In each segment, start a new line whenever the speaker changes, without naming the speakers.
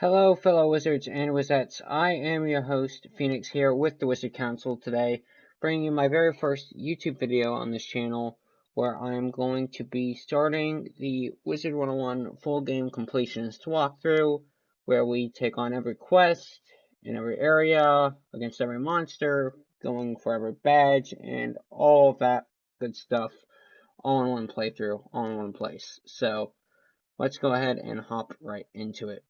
Hello, fellow wizards and wizettes. I am your host, Phoenix, here with the Wizard Council today, bringing you my very first YouTube video on this channel, where I am going to be starting the Wizard101 full game completionist walkthrough, where we take on every quest in every area, against every monster, going for every badge, and all of that good stuff, all in one playthrough, all in one place. So, let's go ahead and hop right into it.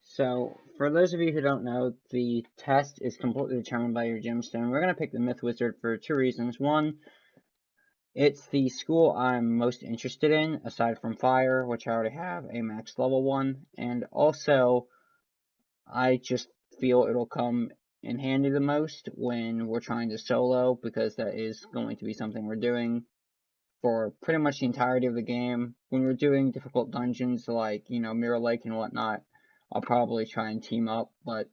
So, for those of you who don't know, the test is completely determined by your gemstone. We're going to pick the Myth Wizard for two reasons. One, it's the school I'm most interested in, aside from Fire, which I already have a max level 1, and also, I just feel it'll come in handy the most when we're trying to solo, because that is going to be something we're doing for pretty much the entirety of the game. When we're doing difficult dungeons like, Mirror Lake and whatnot, I'll probably try and team up, but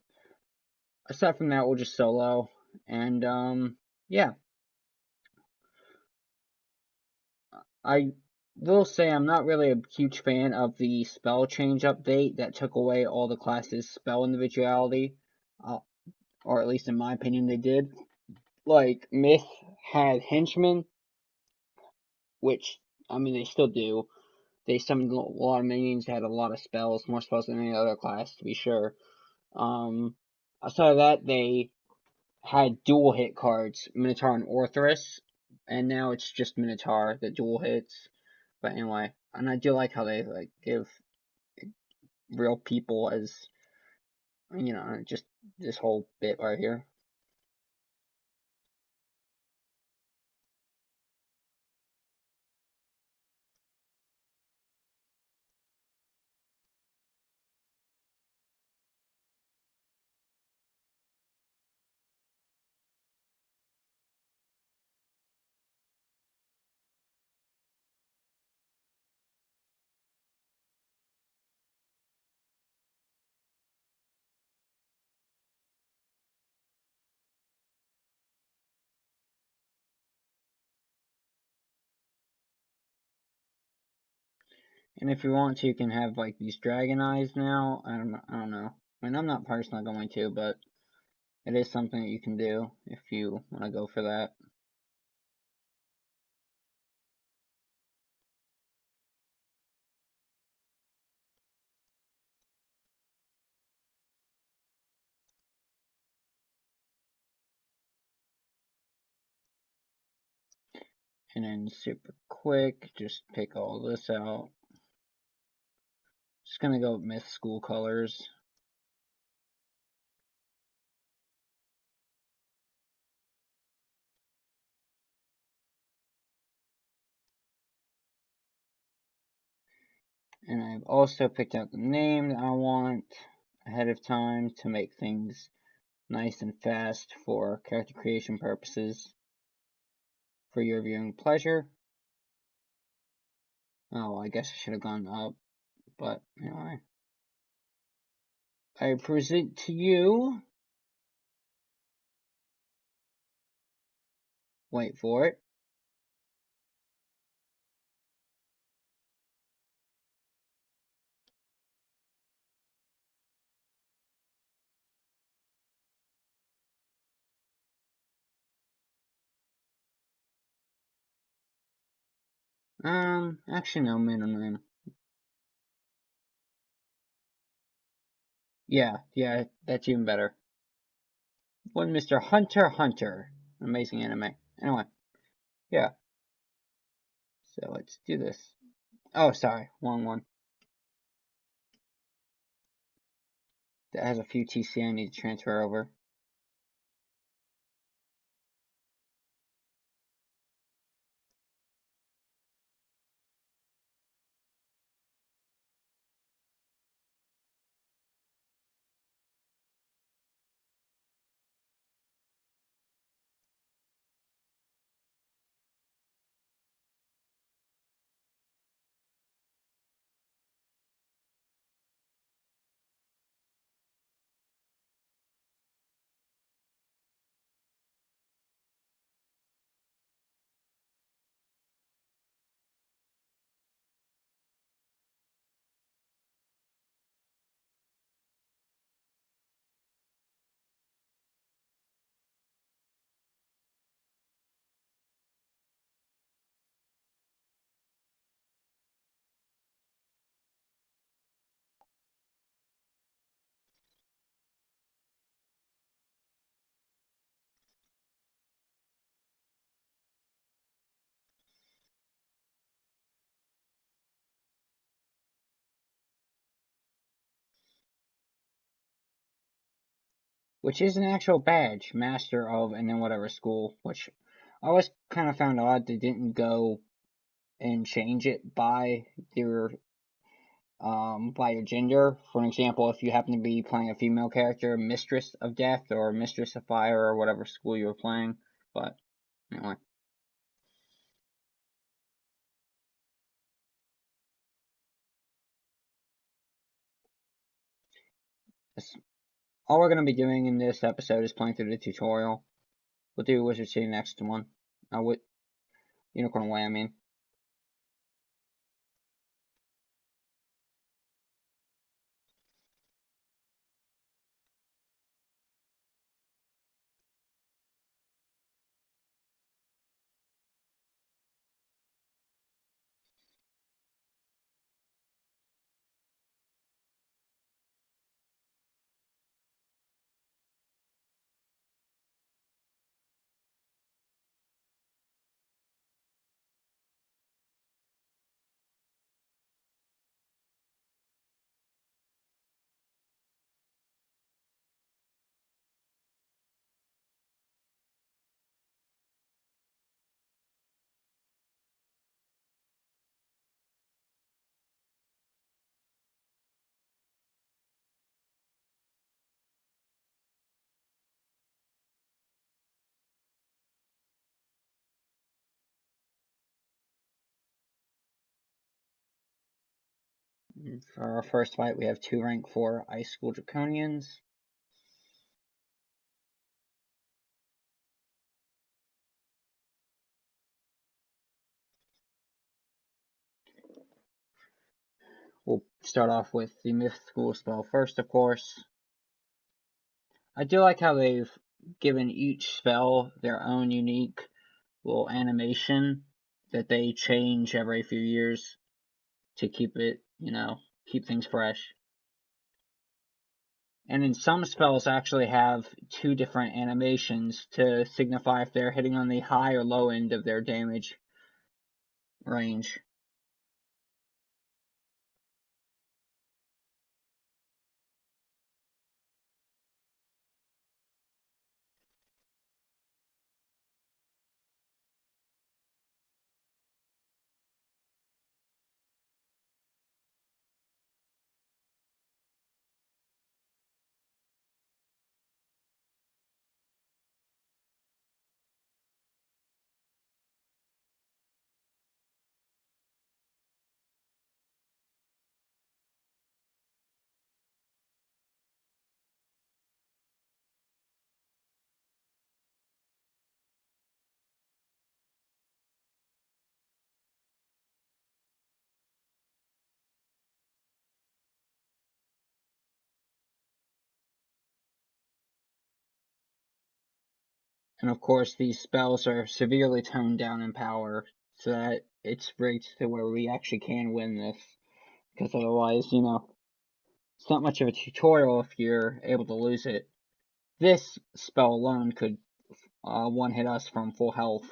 aside from that, we'll just solo. And, yeah. I will say I'm not really a huge fan of the spell change update that took away all the classes' spell individuality. Uh, or at least in my opinion, they did. Like, Myth had henchmen, which, I mean, they still do. They summoned a lot of minions that had a lot of spells, more spells than any other class, to be sure. Outside of that, they had dual hit cards, Minotaur and Orthrus, and now it's just Minotaur that dual hits. But anyway, and I do like how they give real people as just this whole bit right here. And if you want to, you can have like these dragon eyes now. I don't know. I mean, I'm not personally going to, but it is something that you can do if you want to go for that. And then super quick, just pick all this out. Just gonna go with Myth School colors. And I've also picked out the name that I want ahead of time to make things nice and fast for character creation purposes for your viewing pleasure. Oh, I guess I should have gone up, but anyway. I present to you, wait for it, actually no, middleman. Yeah, that's even better. One Mr. Hunter Hunter. Amazing anime. Anyway, yeah. So let's do this. Oh, sorry, wrong one. That has a few TC I need to transfer over. Which is an actual badge, Master of, and then whatever school, which I always kind of found odd they didn't go and change it by your gender. For an example, if you happen to be playing a female character, Mistress of Death or Mistress of Fire or whatever school you were playing. But anyway. All we're going to be doing in this episode is playing through the tutorial. We'll do Wizard City next one. With Unicorn Way, I mean. For our first fight, we have 2 rank 4 Ice School Draconians. We'll start off with the Myth School spell first, of course. I do like how they've given each spell their own unique little animation that they change every few years to keep it, keep things fresh. And then some spells actually have 2 different animations to signify if they're hitting on the high or low end of their damage range. And of course, these spells are severely toned down in power, so that it's rigged to where we actually can win this. Because otherwise, it's not much of a tutorial if you're able to lose it. This spell alone could one-hit us from full health.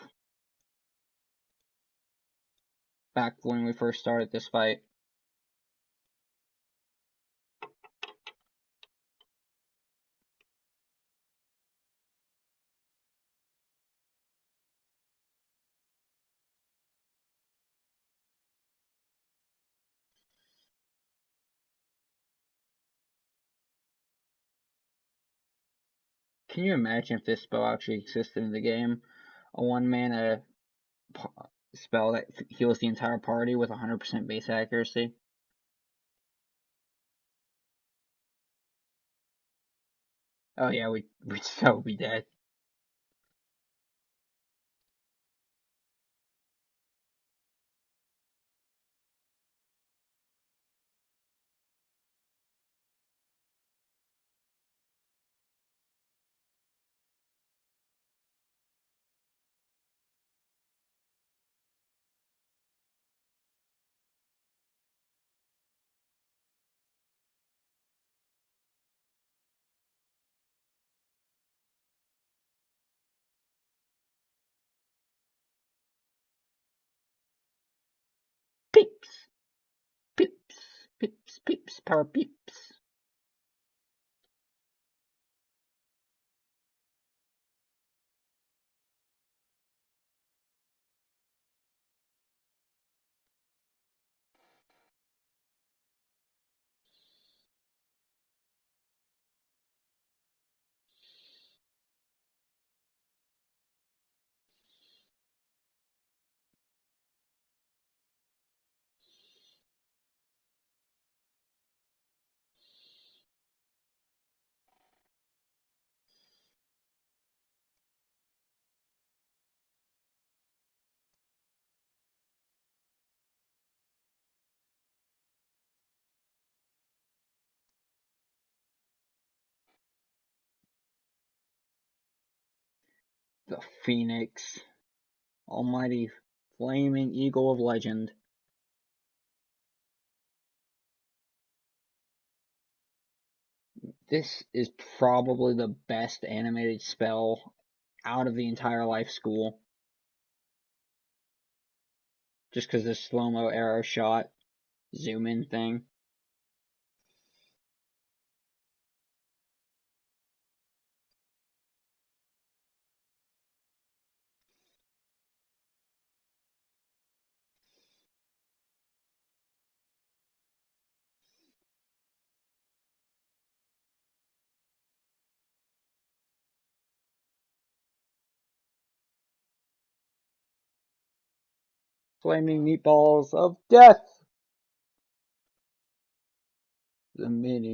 back when we first started this fight. Can you imagine if this spell actually existed in the game? A 1-mana spell that heals the entire party with 100% base accuracy. Oh yeah, we'd so be dead. Peeps! Peeps! Peeps! Peeps! Power peeps! The Phoenix. Almighty Flaming Eagle of Legend. This is probably the best animated spell out of the entire Life School. Just because the slow-mo arrow shot, zoom in thing. Flaming meatballs of death! The mini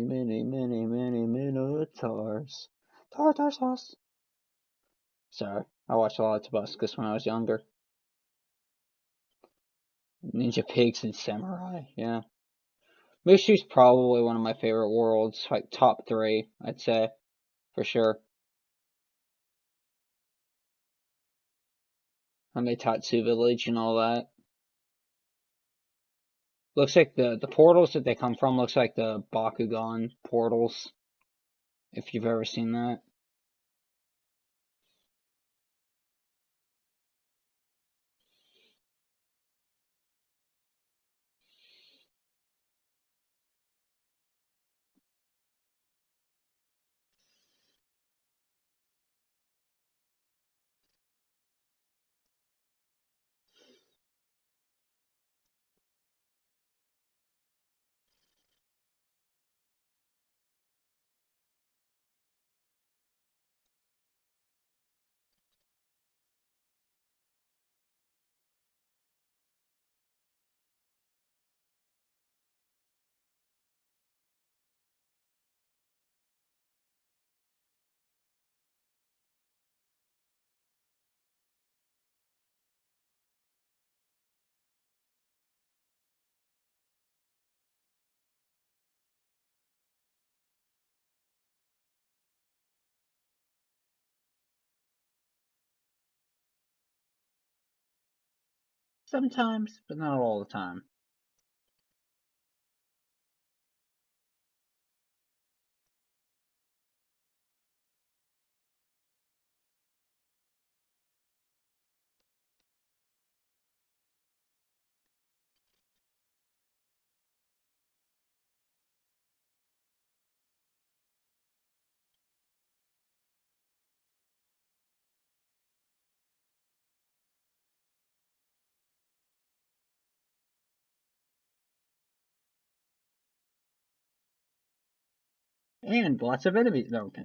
minotaurs. Tartar sauce. Sorry, I watched a lot of Tobuscus when I was younger. Ninja Pigs and Samurai, yeah. Mushu's probably one of my favorite worlds, like top 3, I'd say, for sure. Tatsu Village and all that. Looks like the portals that they come from looks like the Bakugan portals, if you've ever seen that. Sometimes, but not all the time. And lots of enemies. No, okay.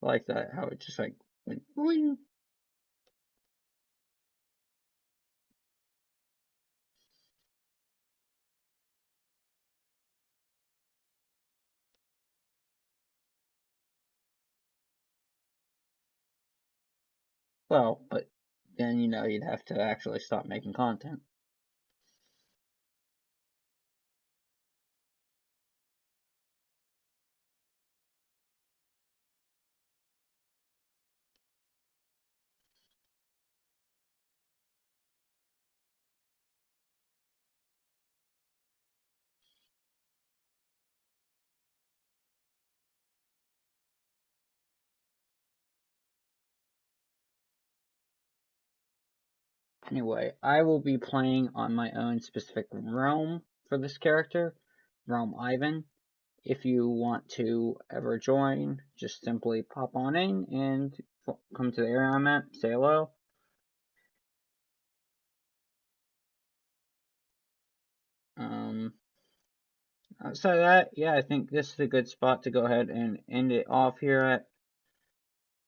I like that, how it just like went boing. Well, but then, you'd have to actually stop making content. Anyway, I will be playing on my own specific realm for this character, Realm Ivan. If you want to ever join, just simply pop on in and come to the area I'm at, say hello. Outside of that, yeah, I think this is a good spot to go ahead and end it off here at.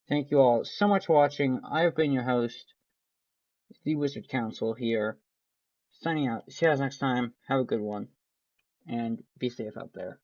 Thank you all so much for watching. I have been your host, the Wizard Council here, signing out. See you guys next time. Have a good one, and be safe out there.